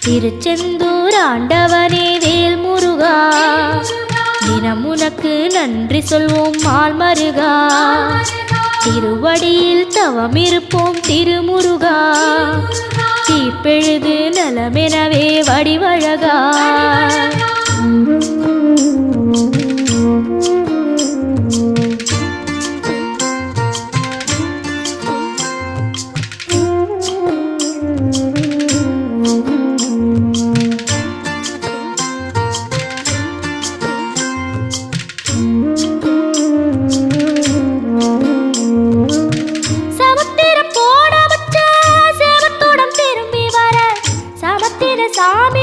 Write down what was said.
திருச்செந்தூர் ஆண்டவனே வேல் முருகா, தினம் உனக்கு நன்றி சொல்வோம் மால் மருகா. திருவடியில் தவம் இருப்போம் திருமுருகா, தீப்பெழுது நலமெனவே வடிவழகா. சாமி